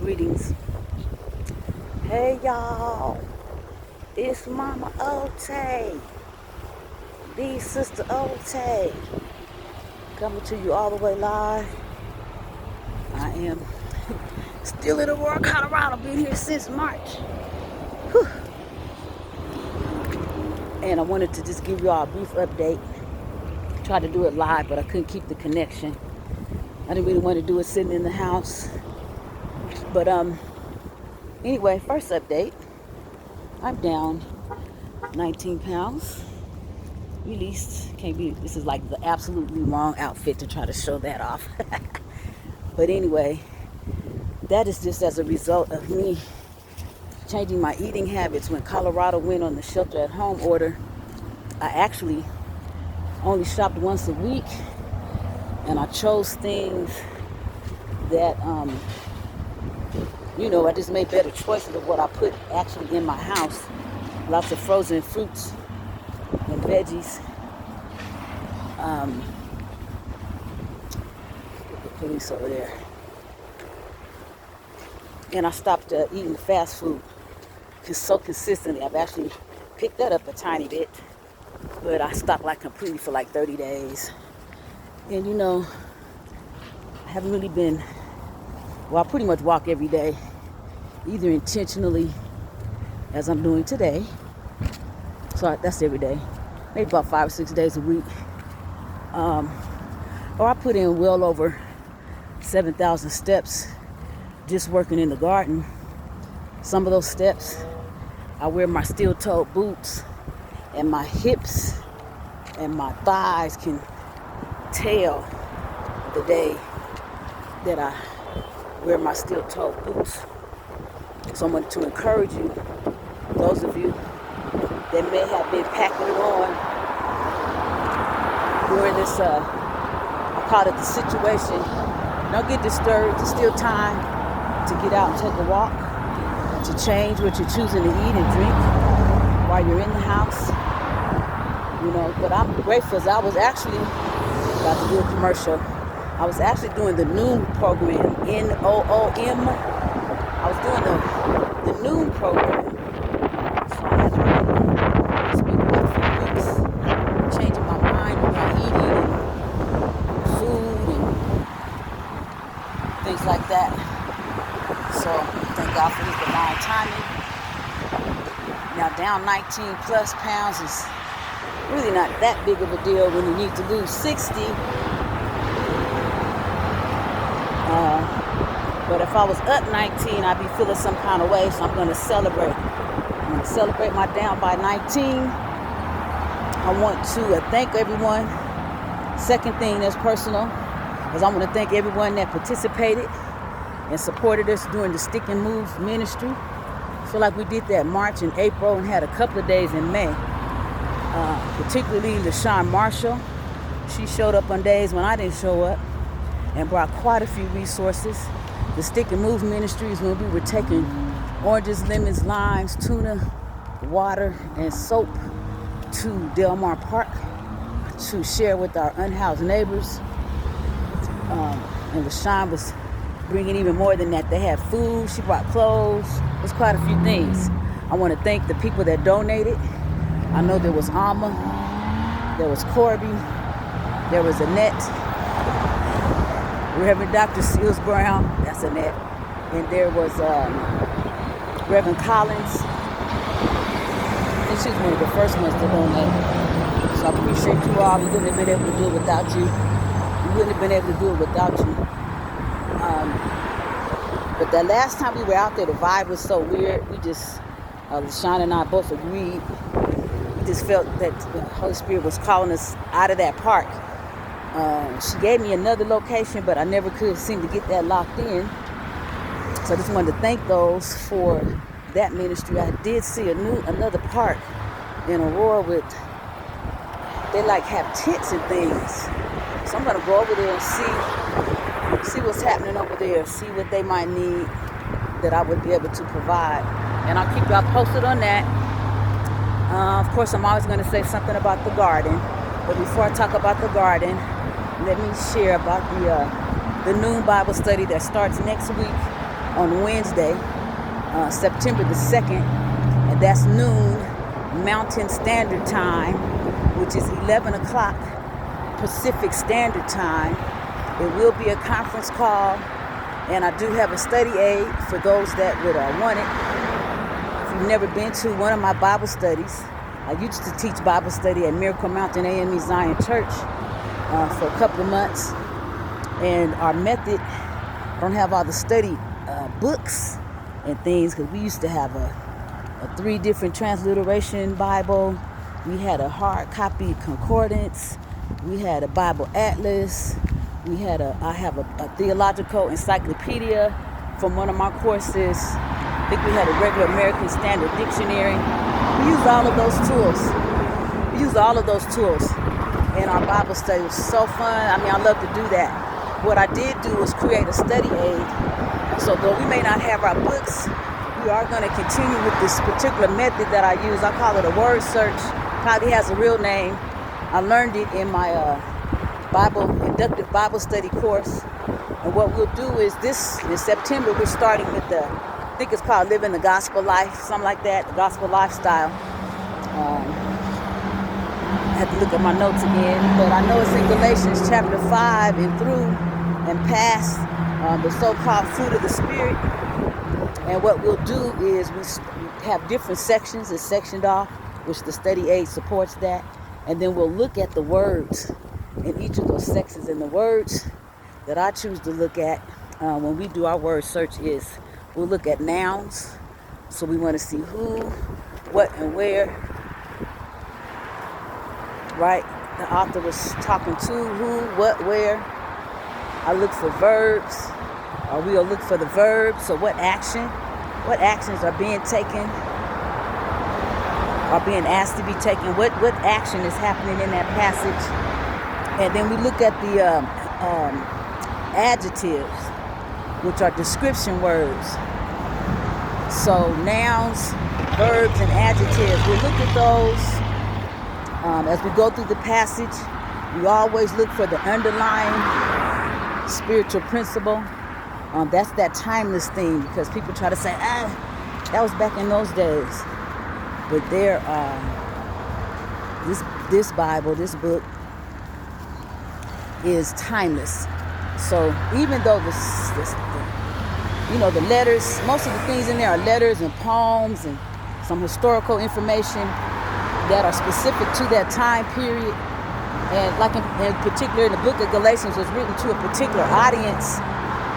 Greetings. Hey y'all, it's Mama Ote, the Sister Ote, coming to you all the way live. I am still in Aurora, Colorado, been here since March. Whew. And I wanted to just give you all a brief update. Tried to do it live, but I couldn't keep the connection. I didn't really want to do it sitting in the house. But anyway, first update. I'm down 19 pounds. Released. Can't be, this is like the absolutely wrong outfit to try to show that off. But anyway, that is just as a result of me changing my eating habits. When Colorado went on the shelter at home order, I actually only shopped once a week, and I chose things that I just made better choices of what I put actually in my house. Lots of frozen fruits and veggies. The police over there. And I stopped eating fast food so consistently. I've actually picked that up a tiny bit, but I stopped like completely for like 30 days. And I haven't really been, I pretty much walk every day, either intentionally as I'm doing today. So that's every day, maybe about 5 or 6 days a week. Or I put in well over 7,000 steps just working in the garden. Some of those steps, I wear my steel-toed boots, and my hips and my thighs can tell the day that I wear my steel-toed boots. So I'm going to encourage you, those of you that may have been packing it on during this, I call it the situation. Don't get disturbed. It's still time to get out and take a walk, to change what you're choosing to eat and drink while you're in the house. But I'm grateful as I was actually about to do a commercial. I was actually doing the Noom program, N-O-O-M. I was doing the Noom program. So I had to really spend quite a few weeks changing my mind about eating and food and things like that. So thank God for his divine timing. Now down 19 plus pounds is really not that big of a deal when you need to lose 60. But if I was up 19, I'd be feeling some kind of way, so I'm going to celebrate. I'm going to celebrate my down by 19. I want to thank everyone. Second thing that's personal is I want to thank everyone that participated and supported us during the Stick and Move ministry. I feel like we did that March and April and had a couple of days in May. Particularly LaShawn Marshall. She showed up on days when I didn't show up and brought quite a few resources. The Stick and Move ministries, when we were taking oranges, lemons, limes, tuna, water, and soap to Del Mar Park to share with our unhoused neighbors. And LaShawn was bringing even more than that. They had food, she brought clothes. There's quite a few things. I want to thank the people that donated. I know there was Alma, there was Corby, there was Annette, Reverend Dr. Seals Brown, that's Annette, and there was Reverend Collins. I think she was one of the first ones to donate. So I appreciate you all. We wouldn't have been able to do it without you. We wouldn't have been able to do it without you. But that last time we were out there, the vibe was so weird. We just, LaShawn and I both agreed. We just felt that the Holy Spirit was calling us out of that park. She gave me another location, but I never could seem to get that locked in. So I just wanted to thank those for that ministry. I did see another park in Aurora with, they like have tents and things. So I'm gonna go over there and see what's happening over there, see what they might need that I would be able to provide. And I'll keep y'all posted on that. Of course, I'm always gonna say something about the garden. But before I talk about the garden, let me share about the Noon Bible study that starts next week on Wednesday, September the 2nd, and that's noon Mountain Standard Time, which is 11 o'clock Pacific Standard Time. It will be a conference call, and I do have a study aid for those that would want it. If you've never been to one of my Bible studies, I used to teach Bible study at Miracle Mountain AME Zion Church for a couple of months, and our method, I don't have all the study books and things, because we used to have a 3 different transliteration Bible. We had a hard copy concordance. We had a Bible atlas. I have a theological encyclopedia from one of my courses. I think we had a regular American Standard Dictionary. We used all of those tools in our Bible study. It was so fun. I mean, I love to do that. What I did do was create a study aid. So though we may not have our books, we are going to continue with this particular method that I use. I call it a word search. Probably has a real name. I learned it in my inductive Bible study course. And what we'll do is in September, we're starting with I think it's called Living the Gospel Life, something like that, the Gospel Lifestyle. I have to look at my notes again, but I know it's in Galatians chapter 5 and through and past the so-called fruit of the Spirit. And what we'll do is we have different sections. It's sectioned off, which the study aid supports that. And then we'll look at the words in each of those sections. And the words that I choose to look at when we do our word search is we'll look at nouns. So we want to see who, what, and where. Right? The author was talking to who, what, where. I look for verbs, or we'll look for the verb. So what actions are being taken, are being asked to be taken, what action is happening in that passage. And then we look at the adjectives, which are description words. So nouns, verbs, and adjectives. We look at those as we go through the passage. We always look for the underlying spiritual principle. That's that timeless thing, because people try to say, that was back in those days. But this Bible, this book is timeless. So even though the letters, most of the things in there are letters and poems and some historical information that are specific to that time period. And like in particular, the book of Galatians was written to a particular audience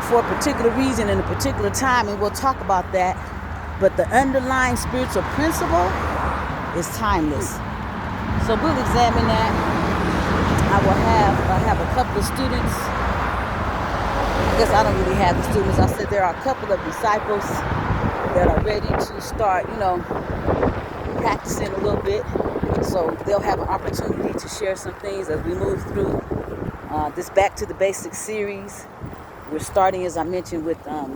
for a particular reason in a particular time, and we'll talk about that. But the underlying spiritual principle is timeless. So we'll examine that. I have a couple of students. I guess I don't really have the students. I said there are a couple of disciples that are ready to start, practicing a little bit. So they'll have an opportunity to share some things as we move through this Back to the Basics series. We're starting, as I mentioned, with, I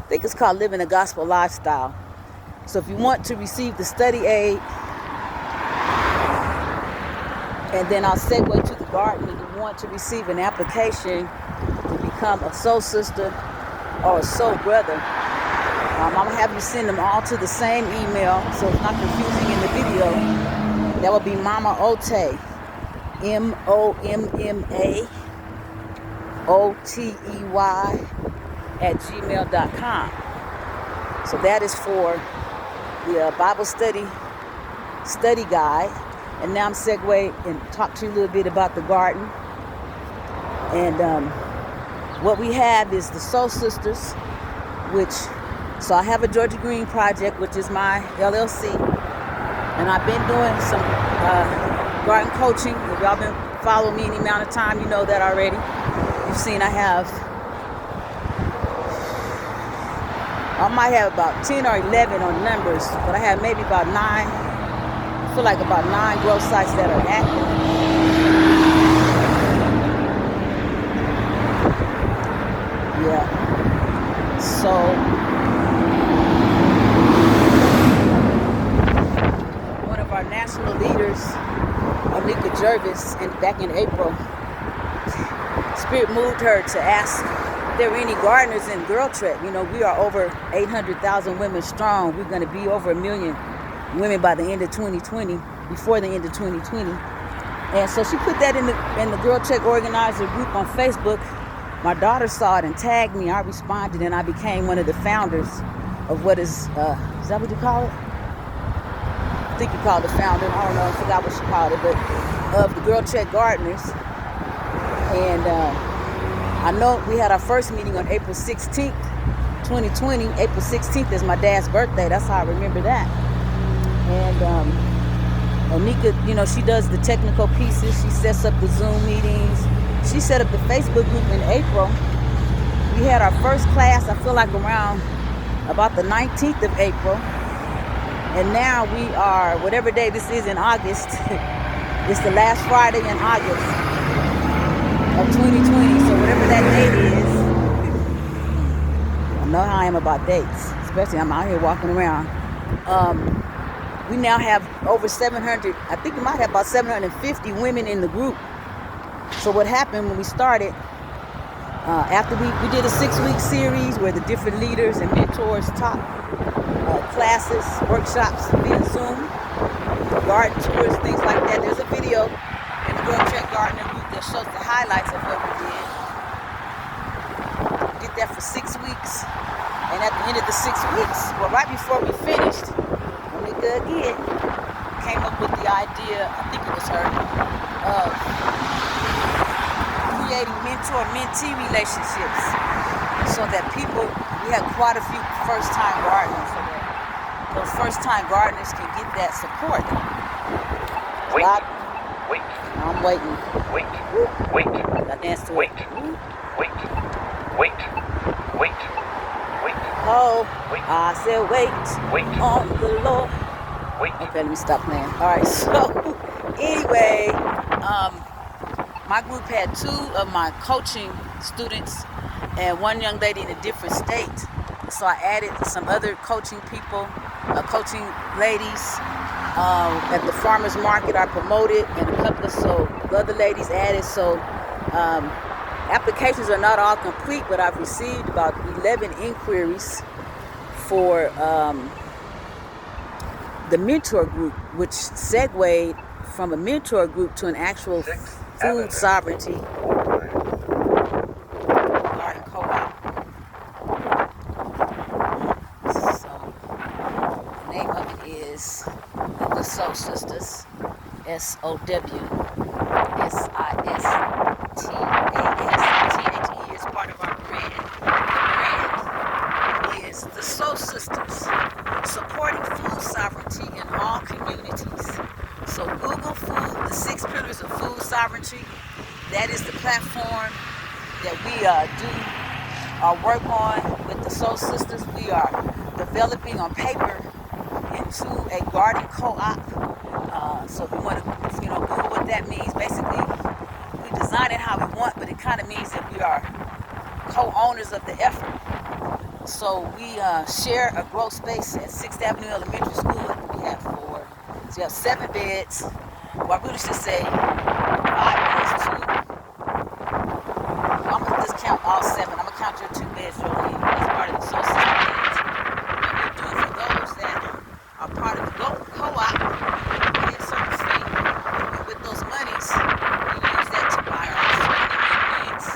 think it's called Living a Gospel Lifestyle. So if you want to receive the study aid, and then I'll segue to the garden, and you want to receive an application to become a soul sister or a soul brother, I'm going to have you send them all to the same email, so it's not confusing in the video. That will be Mama Otey, MOMMA OTEY @gmail.com. So that is for the Bible study guide. And now I'm segue and talk to you a little bit about the garden. And what we have is the Soul Sisters, so I have a Georgia Green Project, which is my LLC. And I've been doing some garden coaching. If y'all been following me any amount of time, you know that already. You've seen I might have about 10 or 11 on numbers, but I have maybe about 9. I feel like about 9 growth sites that are active. Yeah. So one of our national leaders, Anika Jervis, back in April, Spirit moved her to ask there were any gardeners in Girl Trek. You know, we are over 800,000 women strong. We're going to be over 1 million women by the end of 2020, before the end of 2020. And so she put that in the Girl Trek organizer group on Facebook. My daughter saw it and tagged me. I responded, and I became one of the founders of what is that what you call it? I think you call it the founder. I don't know. I forgot what she called it, but of the Girl Trek Gardeners. And I know we had our first meeting on April 16th, 2020. April 16th is my dad's birthday. That's how I remember that. And Onika, you know, she does the technical pieces. She sets up the Zoom meetings. She set up the Facebook group in April. We had our first class, I feel like around about the 19th of April. And now we are, whatever day this is in August, it's the last Friday in August of 2020. So whatever that date is, I know how I am about dates, especially I'm out here walking around. We now have over 700, I think we might have about 750 women in the group. So what happened when we started, after we did a 6-week series where the different leaders and mentors taught classes, workshops via Zoom, garden tours, things like that. There's a video in the Girl Trek Gardener group that shows the highlights of what we did. We did that for 6 weeks. And at the end of the 6 weeks, well, right before we finished, Monica again came up with the idea, I think it was her, of creating mentor-mentee relationships so that people, we had quite a few first-time gardeners, so that those first-time gardeners can get that support. Wait. I'm waiting. Wait. I dance to Wait. it. Wait. Oh, Wait. I said wait on the Lord. Wait. Okay, let me stop playing. All right, so anyway, my group had 2 of my coaching students and 1 young lady in a different state. So I added some other coaching people, coaching ladies at the farmers market. I promoted, and a couple of other ladies added. So applications are not all complete, but I've received about 11 inquiries for the mentor group, which segued from a mentor group to an actual food sovereignty garden co-op. So the name of it is the Sow Sisters, SOWSISTAS. is part of our brand. The brand is the Sow Sisters, supporting food sovereignty in all communities. So Google Food, the 6 pillars of food sovereignty. That is the platform that we do our work on with the Sow Sisters. We are developing on paper into a garden co-op. So if you want to, Google what that means. Basically, we design it how we want, but it kind of means that we are co-owners of the effort. So we share a growth space at 6th Avenue Elementary School. We have 4. So you have 7 beds. Well, I really should say 5 beds, 2. I'm going to just count all 7. I'm going to count your 2 beds, Jolene, as part of the Sow Sisters beds. What we do for those that are part of the co-op, we pay a certain fee. And with those monies, we use that to buy our needs,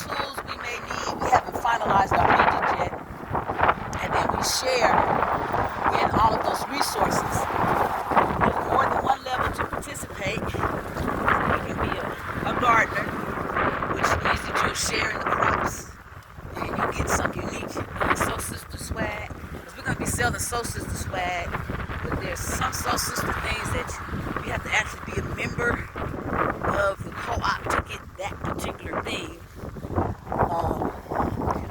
tools we may need. We haven't finalized our budget yet. And then we share in all of those resources. There's more than one level to participate. You can be a gardener, which means that you'll share in the crops. And you get some unique Sow Sister swag. Because we're going to be selling Sow Sister swag. But there's some Sow Sister things that you have to actually be a member of the co-op to get that particular thing.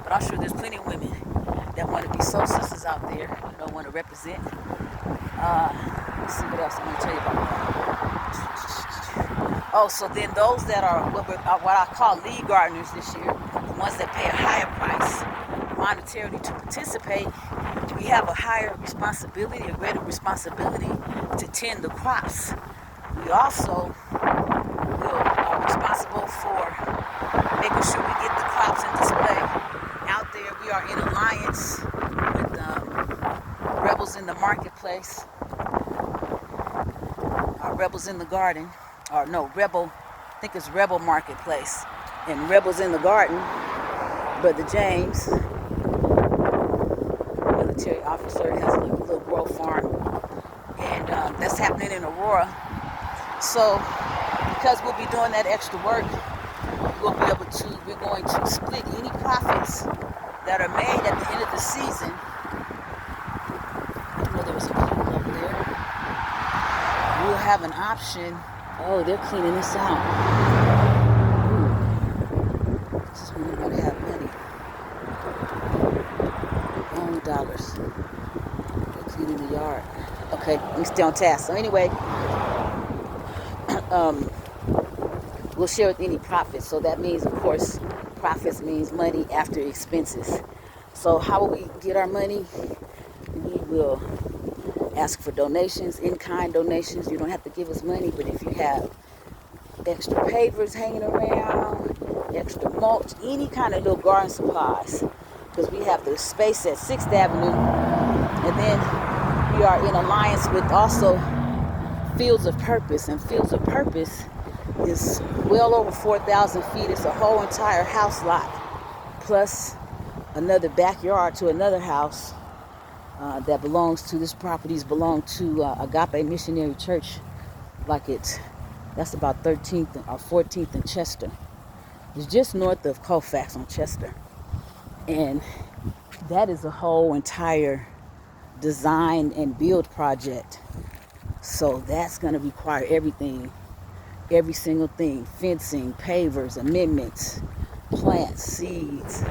But I'm sure there's plenty of women that want to be Sow Sisters out there, want to represent. Let's see what else I'm going to tell you about that. Oh, so then those that are what I call lead gardeners this year, the ones that pay a higher price monetarily to participate, we have a higher responsibility, a greater responsibility to tend the crops. We also are responsible for making sure we get the crops in display. in the marketplace. Rebels in the Garden. Or no, Rebel, I think it's Rebel Marketplace. And Rebels in the Garden, Brother James, military officer, has a little grow farm. And that's happening in Aurora. So, because we'll be doing that extra work, we're going to split any profits that are made at the end of the season. I know there was a pool over there. We'll have an option. Oh, they're cleaning this out. Ooh. Just when you're gonna have money. Only dollars. They're cleaning the yard. Okay, let me stay on task. So anyway, we'll share with any profits. So that means, of course, profits means money after expenses. So how will we get our money? We will ask for donations, in-kind donations. You don't have to give us money, but if you have extra pavers hanging around, extra mulch, any kind of little garden supplies, because we have the space at 6th Avenue, and then we are in alliance with also Fields of Purpose, and Fields of Purpose is well over 4,000 feet. It's a whole entire house lot, plus another backyard to another house that belongs to this properties belong to Agape Missionary Church, that's about 13th or 14th and Chester. It's just north of Colfax on Chester, and that is a whole entire design and build project. So that's going to require everything, every single thing: fencing, pavers, amendments, plants, seeds,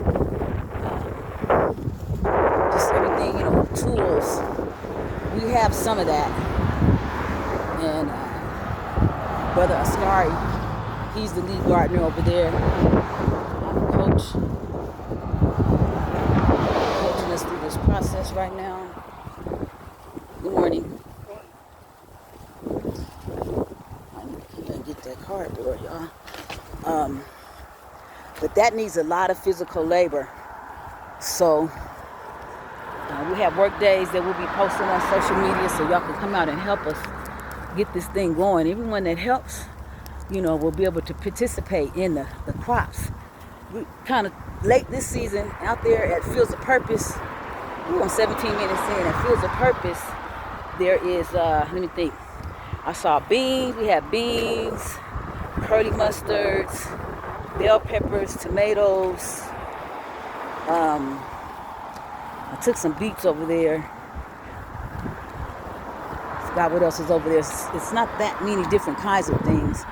just everything, tools. We have some of that. And Brother Ascari, he's the lead gardener over there. I'm a coach, coaching us through this process right now. Good morning. I need to get that cardboard, y'all. But that needs a lot of physical labor. So we have work days that we'll be posting on social media, so y'all can come out and help us get this thing going. Everyone that helps, will be able to participate in the crops. We kind of late this season out there at Fields of Purpose. We're on 17 minutes in at Fields of Purpose. There is, let me think. I saw beans. We have beans, curly mustards, bell peppers, tomatoes. I took some beets over there. Forgot what else is over there. It's not that many different kinds of things.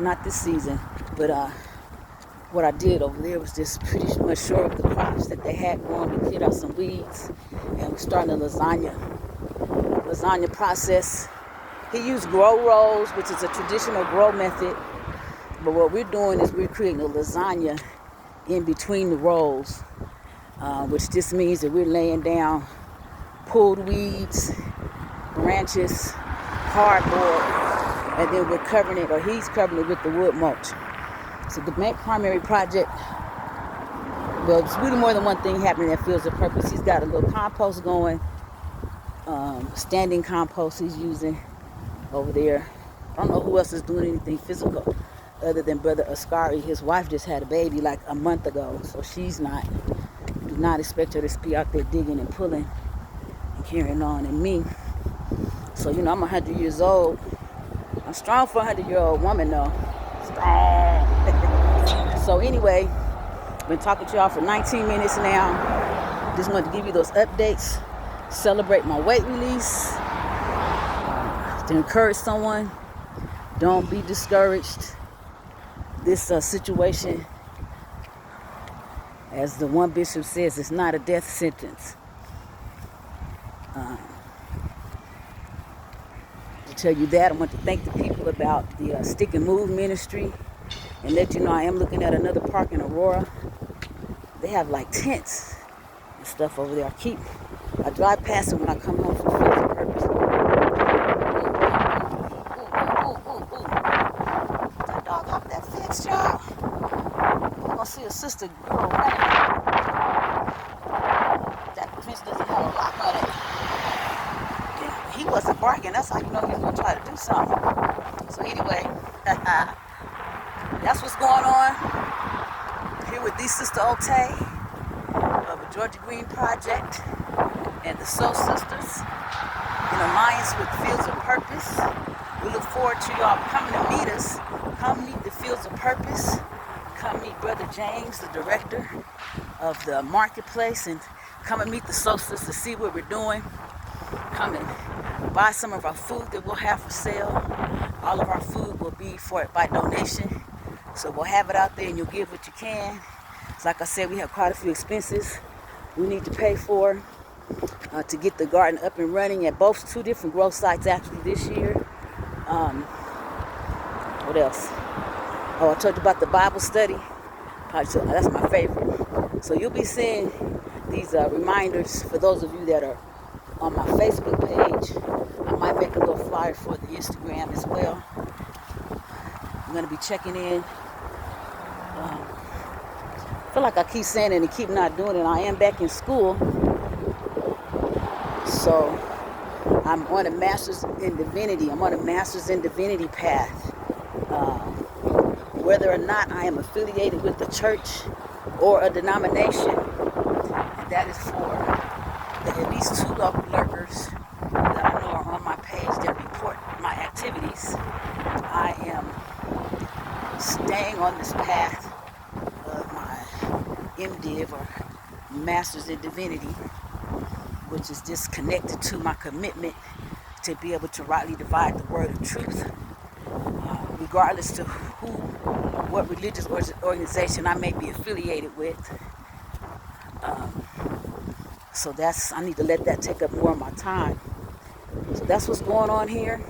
Not this season, but what I did over there was just pretty much shore up the crops that they had going. We cleared out some weeds, and we're starting a lasagna process. He used grow rolls, which is a traditional grow method, but what we're doing is we're creating a lasagna in between the rolls, which just means that we're laying down pulled weeds, branches, cardboard, and then we're covering it, or he's covering it with the wood mulch. So the main primary project, well, it's really more than one thing happening at Fields of Purpose. He's got a little compost going, standing compost he's using over there. I don't know who else is doing anything physical other than Brother Ascari. His wife just had a baby like a month ago, so do not expect her to be out there digging and pulling and carrying on. And me, so I'm 100 years old. I'm strong for a 100-year-old woman though. Strong. So anyway, been talking to y'all for 19 minutes now. Just wanted to give you those updates, celebrate my weight release, to encourage someone. Don't be discouraged. This situation, as the one bishop says, it's not a death sentence. To tell you that, I want to thank the people about the Stick and Move ministry, and let you know I am looking at another park in Aurora. They have like tents and stuff over there. I drive past it when I come home from Fields of Purpose. That dog off that fence, y'all. I'm gonna see a sister girl running. That fence doesn't have a lock on it. barking. That's how you know he's going to try to do something. So anyway, that's what's going on here with the Sister Otay of the Georgia Green Project and the Soul Sisters in alliance with Fields of Purpose. We look forward to y'all coming to meet us. Come meet the Fields of Purpose. Come meet Brother James, the director of the marketplace, and come and meet the Soul Sisters, see what we're doing. Come and buy some of our food that we'll have for sale. All of our food will be by donation. So we'll have it out there and you'll give what you can. So like I said, we have quite a few expenses we need to pay for to get the garden up and running at two different growth sites actually this year. What else? Oh, I told you about the Bible study. That's my favorite. So you'll be seeing these reminders for those of you that are on my Facebook page. I might make a little flyer for the Instagram as well. I'm going to be checking in. I feel like I keep saying it and keep not doing it. I am back in school. So I'm on a master's in divinity. I'm on a master's in divinity path. Whether or not I am affiliated with the church or a denomination, and that is for at least 2 local lurkers that I know are on my page that report my activities. I am staying on this path of my MDiv or Master's in Divinity, which is just connected to my commitment to be able to rightly divide the word of truth, regardless to what religious organization I may be affiliated with. So I need to let that take up more of my time. So that's what's going on here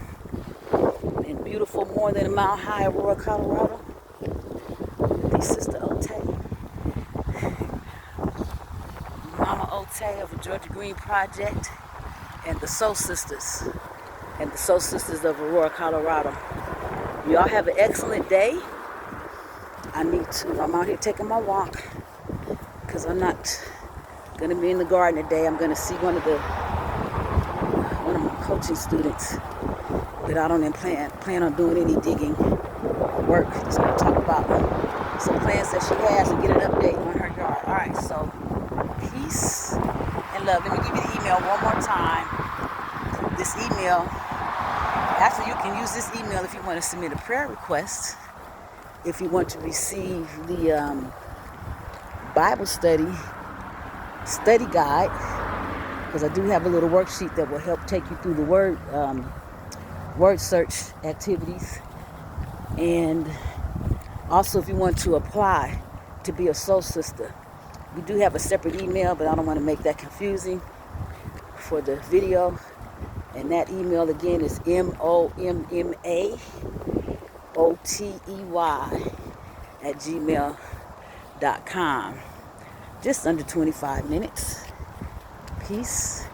in beautiful, more than a mile high Aurora, Colorado. The Sister Otay, Mama Otay of the Georgia Green Project, and the Soul Sisters, and the Soul Sisters of Aurora, Colorado. Y'all have an excellent day. I'm out here taking my walk because I'm not going to be in the garden today. I'm going to see one of my coaching students, but I don't plan on doing any digging work. Just going to talk about some plans that she has and get an update on her yard. All right, so peace and love. Let me give you the email one more time. This email, actually you can use this email if you want to submit a prayer request, if you want to receive the Bible study guide, because I do have a little worksheet that will help take you through the word search activities. And also if you want to apply to be a Soul Sister, we do have a separate email, but I don't want to make that confusing for the video. And that email again is mommotey@gmail.com. Just under 25 minutes. Peace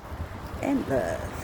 and love.